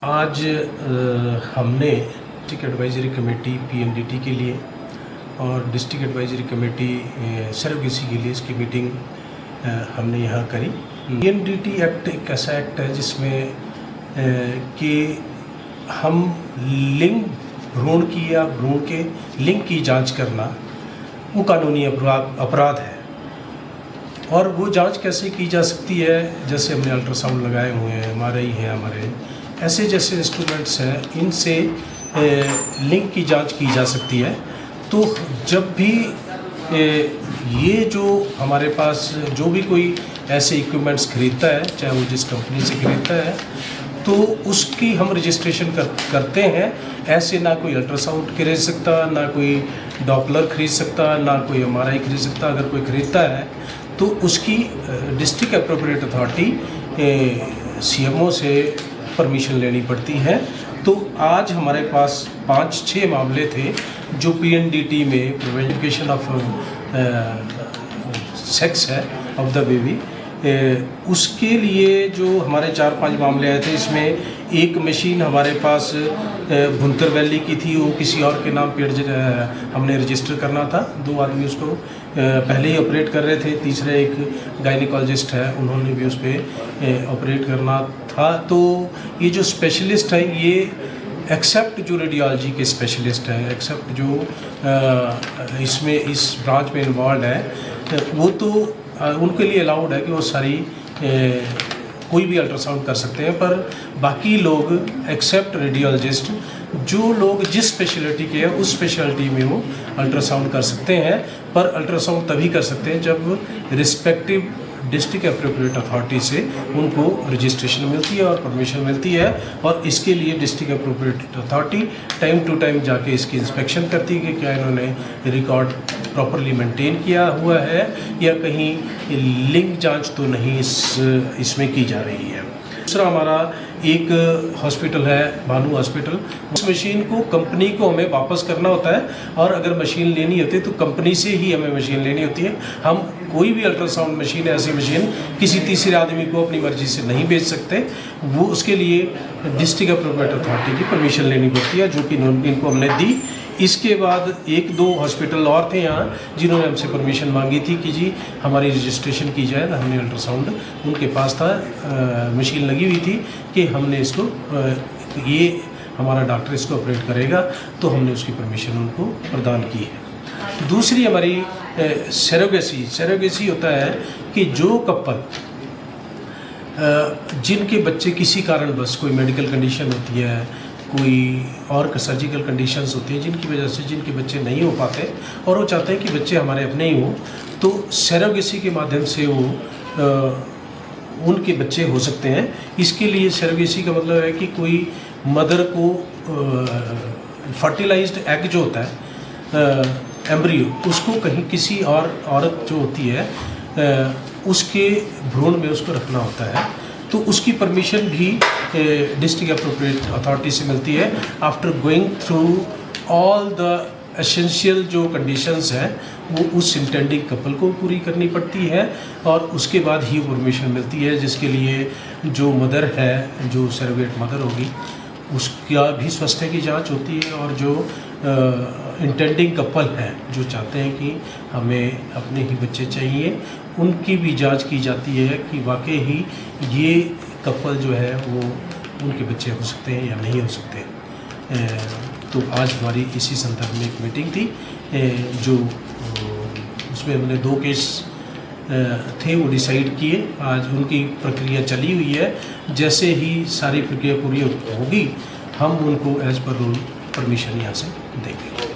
आज हमने district advisory committee PNDT के लिए और डिस्ट्रिक्ट एडवाइजरी कमेटी सर्वगेसी के लिए इसकी मीटिंग हमने यहाँ करी। पीएनडीटी एक्ट एक ऐसा एक्ट है जिसमें कि हम लिंग भ्रूण की या भ्रूण के लिंग की जांच करना वो कानूनी अपराध है। और वो जांच कैसे की जा सकती है, जैसे हमने अल्ट्रासाउंड लगाए हुए हैं, MRI है हमारे, ऐसे जैसे इंस्ट्रूमेंट्स हैं, इनसे लिंग की जांच की जा सकती है। तो जब भी ये जो हमारे पास जो भी कोई ऐसे इक्विपमेंट्स खरीदता है, चाहे वो जिस कंपनी से खरीदता है, तो उसकी हम रजिस्ट्रेशन करते हैं। ऐसे ना कोई अल्ट्रासाउंड खरीद सकता, ना कोई डॉपलर खरीद सकता, ना कोई MRI खरीद सकता। अगर कोई खरीदता है तो उसकी डिस्ट्रिक्ट एप्रोप्रिएट अथॉरिटी CMO से परमिशन लेनी पड़ती है। तो आज हमारे पास 5-6 मामले थे जो पीएनडीटी में प्रिवेंशन ऑफ सेक्स है ऑफ द बेबी, उसके लिए जो हमारे 4-5 मामले आए थे। इसमें एक मशीन हमारे पास भुंतर वैली की थी, वो किसी और के नाम पे हमने रजिस्टर करना था। 2 आदमी उसको पहले ही ऑपरेट कर रहे थे, तीसरा एक गायनिकोलॉजिस्ट है, उन्होंने भी उस पर ऑपरेट करना था। तो ये जो स्पेशलिस्ट है, ये एक्सेप्ट जो रेडियोलॉजी के स्पेशलिस्ट हैं, एक्सेप्ट जो इसमें इस ब्रांच में इन्वॉल्व है, वो तो उनके लिए अलाउड है कि वो सारी कोई भी अल्ट्रासाउंड कर सकते हैं। पर बाकी लोग एक्सेप्ट रेडियोलॉजिस्ट, जो लोग जिस स्पेशलिटी के हैं उस स्पेशलिटी में वो अल्ट्रासाउंड कर सकते हैं। पर अल्ट्रासाउंड तभी कर सकते हैं जब रिस्पेक्टिव डिस्ट्रिक्ट एप्रोप्रिएट अथॉरिटी से उनको रजिस्ट्रेशन मिलती है और परमिशन मिलती है। और इसके लिए district appropriate authority time to time जाके इसकी इंस्पेक्शन करती है कि क्या इन्होंने रिकॉर्ड प्रॉपरली मेंटेन किया हुआ है या कहीं लिंग जांच तो नहीं इसमें की जा रही है। दूसरा हमारा एक हॉस्पिटल है, भानु हॉस्पिटल। उस मशीन को कंपनी को हमें वापस करना होता है, और अगर मशीन लेनी होती है तो कंपनी से ही हमें मशीन लेनी होती है। हम कोई भी अल्ट्रासाउंड मशीन, ऐसी मशीन किसी तीसरे आदमी को अपनी मर्जी से नहीं बेच सकते। वो उसके लिए डिस्ट्रिक्ट एप्रोप्रिएट अथॉरिटी की परमिशन लेनी पड़ती है, जो कि इनको हमने दी। इसके बाद 1-2 हॉस्पिटल और थे यहाँ जिन्होंने हमसे परमिशन मांगी थी कि जी हमारी रजिस्ट्रेशन की जाए। तो हमने अल्ट्रासाउंड उनके पास था, मशीन लगी हुई थी कि हमने इसको ये हमारा डॉक्टर इसको ऑपरेट करेगा, तो हमने उसकी परमिशन उनको प्रदान की है। दूसरी हमारी सरोगेसी होता है कि जो कपल जिनके बच्चे किसी कारणवश, कोई मेडिकल कंडीशन होती है, कोई और सर्जिकल कंडीशंस होती हैं जिनकी वजह से जिनके बच्चे नहीं हो पाते और वो चाहते हैं कि बच्चे हमारे अपने ही हों, तो सरोगेसी के माध्यम से वो उनके बच्चे हो सकते हैं। इसके लिए सरोगेसी का मतलब है कि कोई मदर को फर्टिलाइज्ड एग जो होता है, एम्ब्रियो, उसको कहीं किसी और औरत जो होती है उसके भ्रूण में उसको रखना होता है। तो उसकी परमिशन भी डिस्ट्रिक्ट एप्रोप्रिएट अथॉरिटी से मिलती है after going through all the essential जो कंडीशंस हैं, वो उस इंटेंडिंग कपल को पूरी करनी पड़ती है और उसके बाद ही परमिशन मिलती है। जिसके लिए जो मदर है, जो सरोगेट मदर होगी, उसका भी स्वास्थ्य की जांच होती है। और जो इंटेंडिंग कपल हैं जो चाहते हैं कि हमें अपने ही बच्चे चाहिए, उनकी भी जांच की जाती है कि वाकई ही ये कपल जो है वो उनके बच्चे हो सकते हैं या नहीं हो सकते। तो आज हमारी इसी संदर्भ में एक मीटिंग थी, जो उसमें हमने 2 केस थे वो डिसाइड किए। आज उनकी प्रक्रिया चली हुई है। जैसे ही सारी प्रक्रिया पूरी होगी, हम उनको एज पर रूल परमिशन यहाँ से देंगे।